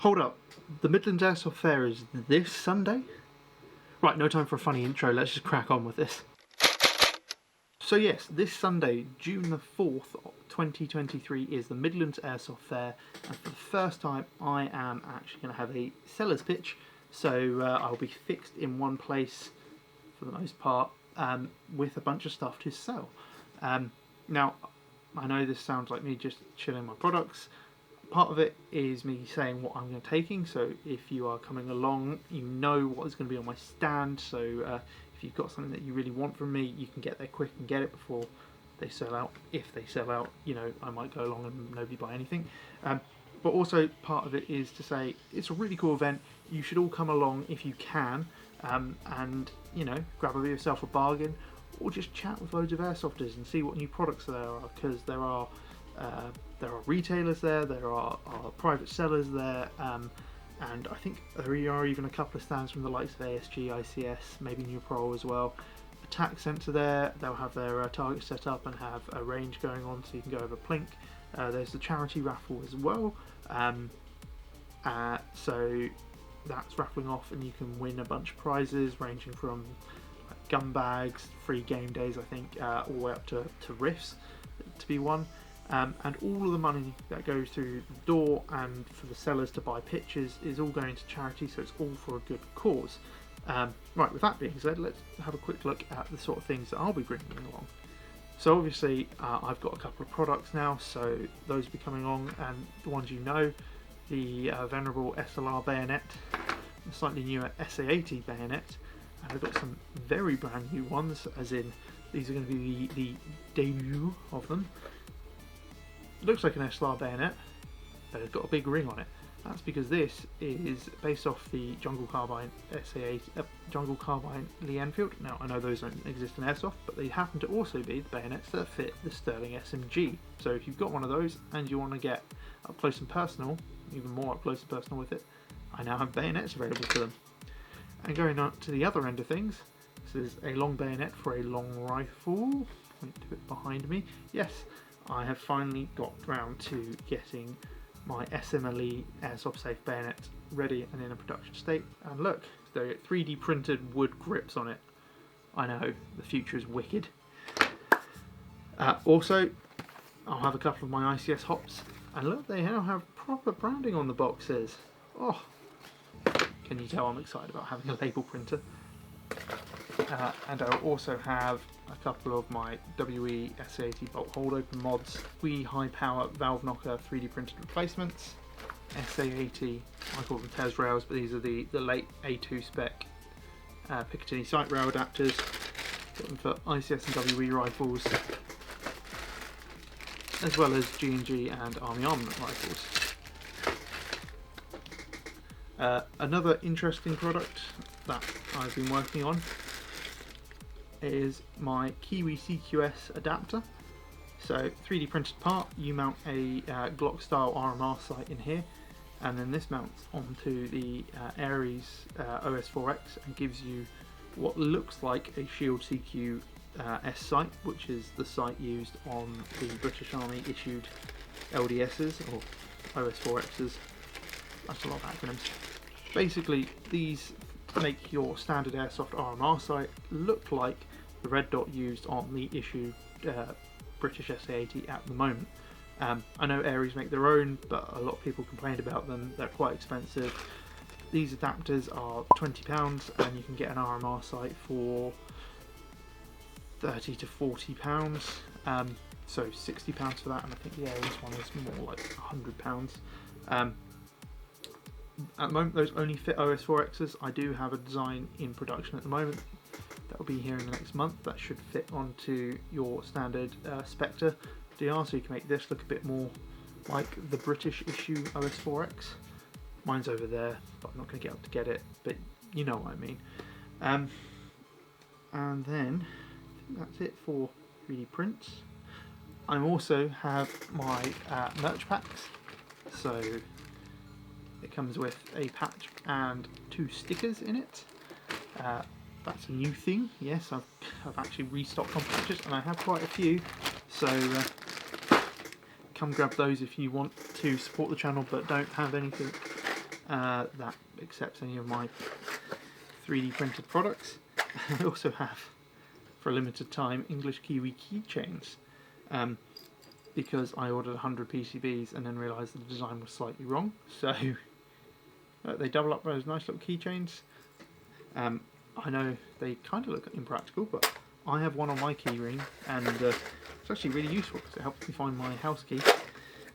Hold up, the Midlands Airsoft Fair is this Sunday? Right, no time for a funny intro, let's just crack on with this. So yes, this Sunday, June the 4th, 2023 is the Midlands Airsoft Fair, and for the first time I am actually going to have a seller's pitch, so I'll be fixed in one place for the most part with a bunch of stuff to sell. Now, I know this sounds like me just chilling my products. Part of it is me saying what I'm taking, so if you are coming along, you know what is going to be on my stand, so if you've got something that you really want from me, you can get there quick and get it before they sell out. If they sell out, you know, I might go along and nobody buy anything. But also part of it is to say it's a really cool event, you should all come along if you can, and, you know, grab yourself a bargain, or just chat with loads of airsofters and see what new products there are, because there are retailers there, there are private sellers there, and I think there are even a couple of stands from the likes of ASG, ICS, maybe New Pro as well. Attack Centre there, they'll have their target set up and have a range going on so you can go over Plink. There's the charity raffle as well, so that's raffling off and you can win a bunch of prizes ranging from gun bags, free game days I think, all the way up to riffs to be won. And all of the money that goes through the door and for the sellers to buy pitches is all going to charity, so it's all for a good cause. Right, with that being said, let's have a quick look at the sort of things that I'll be bringing along. So obviously I've got a couple of products now, so those will be coming along, and the ones you know, the venerable SLR bayonet, the slightly newer SA80 bayonet, and I've got some very brand new ones, as in these are going to be the debut of them. Looks like an SLR bayonet, but it's got a big ring on it. That's because this is based off the Jungle Carbine SA8, Jungle Carbine Lee Enfield. Now I know those don't exist in airsoft, but they happen to also be the bayonets that fit the Sterling SMG. So if you've got one of those and you want to get up close and personal, even more up close and personal with it, I now have bayonets available for them. And going on to the other end of things, this is a long bayonet for a long rifle. Point to it behind me. Yes. I have finally got round to getting my SMLE Airsoft Safe bayonet ready and in a production state. And look, they get 3D printed wood grips on it. I know, the future is wicked. Also, I'll have a couple of my ICS hops. And look, they now have proper branding on the boxes. Oh, can you tell I'm excited about having a label printer? And I'll also have a couple of my WE SA80 bolt hold open mods, WE high power valve knocker 3D printed replacements, SA80, I call them TES rails, but these are the late A2 spec Picatinny sight rail adapters. Got them for ICS and WE rifles, as well as G&G and Army Armament rifles. Another interesting product that I've been working on is my Kiwi CQS adapter. So 3D printed part, you mount a Glock style RMR sight in here, and then this mounts onto the Ares OS4X and gives you what looks like a Shield CQ S sight, which is the sight used on the British Army issued LDSs or OS4Xs. That's a lot of acronyms. Basically, these make your standard airsoft RMR sight look like the red dot used on the issued British SA80 at the moment. I know Ares make their own, but a lot of people complained about them. They're quite expensive. These adapters are £20 and you can get an RMR sight for £30 to £40. So £60 for that, and I think the Ares one is more like £100. At the moment those only fit OS4Xs. I do have a design in production at the moment that will be here in the next month that should fit onto your standard Spectre DR, so you can make this look a bit more like the British issue OS4X. Mine's over there, but I'm not going to get up to get it, but you know what I mean. And then I think that's it for 3D prints. I also have my merch packs, so it comes with a patch and 2 stickers in it. That's a new thing. Yes, I've actually restocked on patches, and I have quite a few, so come grab those if you want to support the channel but don't have anything that accepts any of my 3D printed products. I also have, for a limited time, English Kiwi keychains, because I ordered 100 PCBs and then realised the design was slightly wrong. So they double up those nice little keychains. I know they kind of look impractical, but I have one on my keyring, and it's actually really useful because it helps me find my house key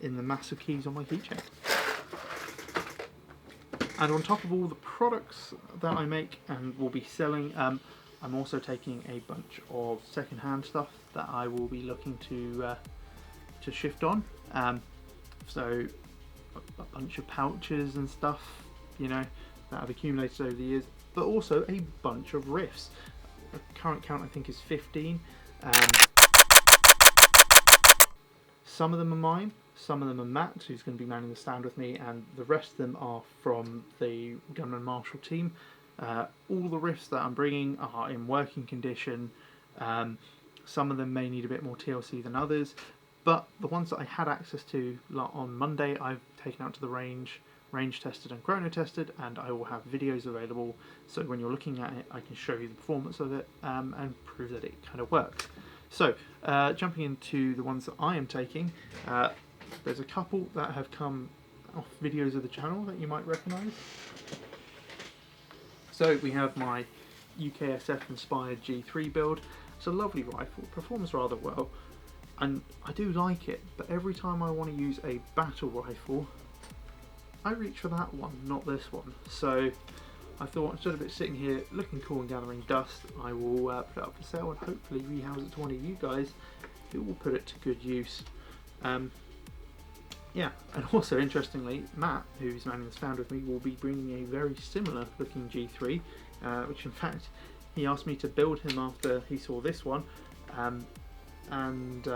in the massive keys on my keychain. And on top of all the products that I make and will be selling, I'm also taking a bunch of second-hand stuff that I will be looking to shift on. So a bunch of pouches and stuff, you know, that I've accumulated over the years, but also a bunch of riffs. The current count I think is 15. Some of them are mine, some of them are Matt, who's going to be manning the stand with me, and the rest of them are from the Gunman Marshall team. All the riffs that I'm bringing are in working condition. Some of them may need a bit more TLC than others, but the ones that I had access to on Monday I've taken out to the range tested and chrono tested, and I will have videos available, so when you're looking at it I can show you the performance of it and prove that it kind of works. So jumping into the ones that I am taking, there's a couple that have come off videos of the channel that you might recognise. So we have my UKSF inspired G3 build. It's a lovely rifle, performs rather well, and I do like it, but every time I want to use a battle rifle I reach for that one, not this one. So I thought, instead of it sitting here looking cool and gathering dust, I will put it up for sale and hopefully rehouse it to one of you guys who will put it to good use. Yeah, and also interestingly, Matt, who's manning the stand with me, will be bringing a very similar looking G3, which in fact he asked me to build him after he saw this one, and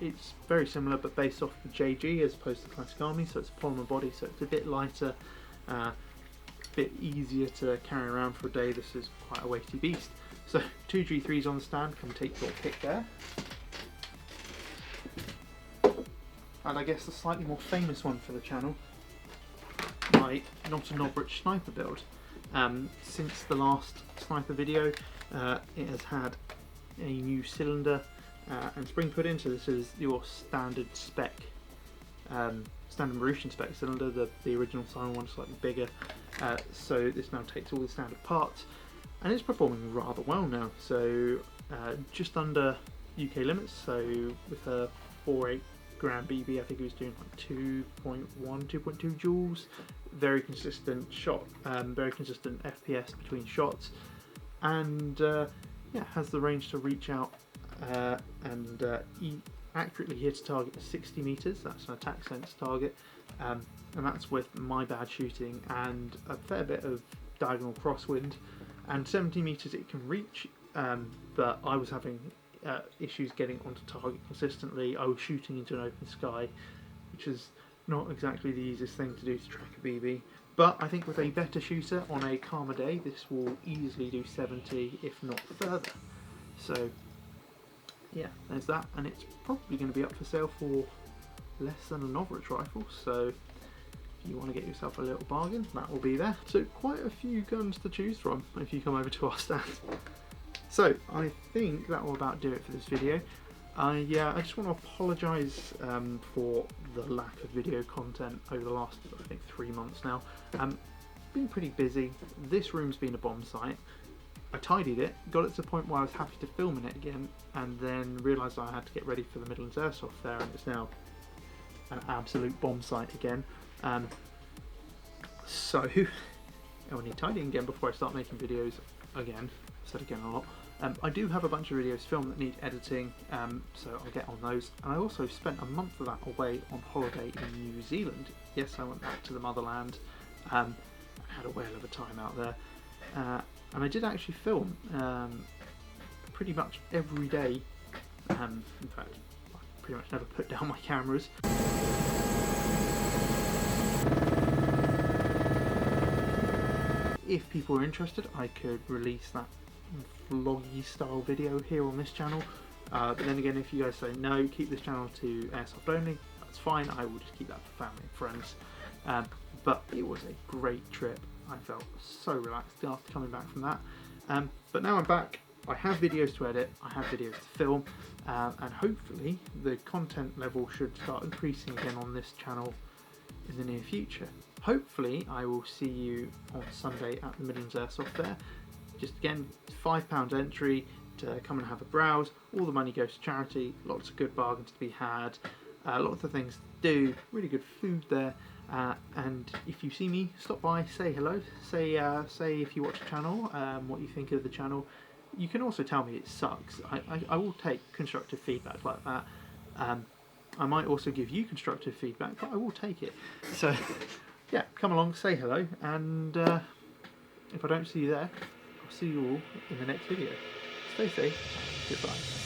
it's very similar but based off the JG as opposed to the Classic Army, so it's a polymer body, so it's a bit lighter, a bit easier to carry around for a day. This is quite a weighty beast. So 2 G3s on the stand, come take your pick there. And I guess the slightly more famous one for the channel, my Not a Nobrich sniper build. Since the last sniper video, it has had a new cylinder and spring put in, so this is your standard spec, standard Mauritian spec cylinder. The original Simon one is slightly bigger, so this now takes all the standard parts, and it's performing rather well now. So just under UK limits, so with a 4.8 gram BB, I think he was doing like 2.1, 2.2 joules. Very consistent shot, very consistent FPS between shots, and yeah, has the range to reach out and accurately hit a target at 60 meters. That's an attack sense target, and that's with my bad shooting and a fair bit of diagonal crosswind. And 70 meters it can reach, but I was having issues getting onto target consistently. I was shooting into an open sky, which is not exactly the easiest thing to do to track a BB. But I think with a better shooter on a calmer day, this will easily do 70, if not further. So yeah, there's that, and it's probably going to be up for sale for less than a Nobrich rifle, so if you want to get yourself a little bargain, that will be there. So quite a few guns to choose from if you come over to our stand. So I think that will about do it for this video. I just want to apologise for the lack of video content over the last, I think, 3 months now. Been pretty busy. This room's been a bomb site. I tidied it, got it to the point where I was happy to film in it again, and then realised I had to get ready for the Midlands Airsoft there, and it's now an absolute bomb site again. So I will need tidying again before I start making videos again. I've said again a lot. I do have a bunch of videos filmed that need editing, so I'll get on those. And I also spent a month of that away on holiday in New Zealand. Yes, I went back to the motherland, and had a whale of a time out there. And I did actually film pretty much every day. In fact, I pretty much never put down my cameras. If people are interested, I could release that vloggy style video here on this channel, but then again, if you guys say no, keep this channel to Airsoft only, that's fine. I will just keep that for family and friends. but it was a great trip. I felt so relaxed after coming back from that. But now I'm back, I have videos to edit, I have videos to film, and hopefully the content level should start increasing again on this channel in the near future. Hopefully I will see you on Sunday at the Midlands Airsoft Fair. Just again, £5 entry to come and have a browse. All the money goes to charity, lots of good bargains to be had, lots of things to do, really good food there. And if you see me, stop by, say hello, say if you watch the channel, what you think of the channel. You can also tell me it sucks. I will take constructive feedback like that. I might also give you constructive feedback, but I will take it. So yeah, come along, say hello, and if I don't see you there, I'll see you all in the next video. Stay safe, goodbye.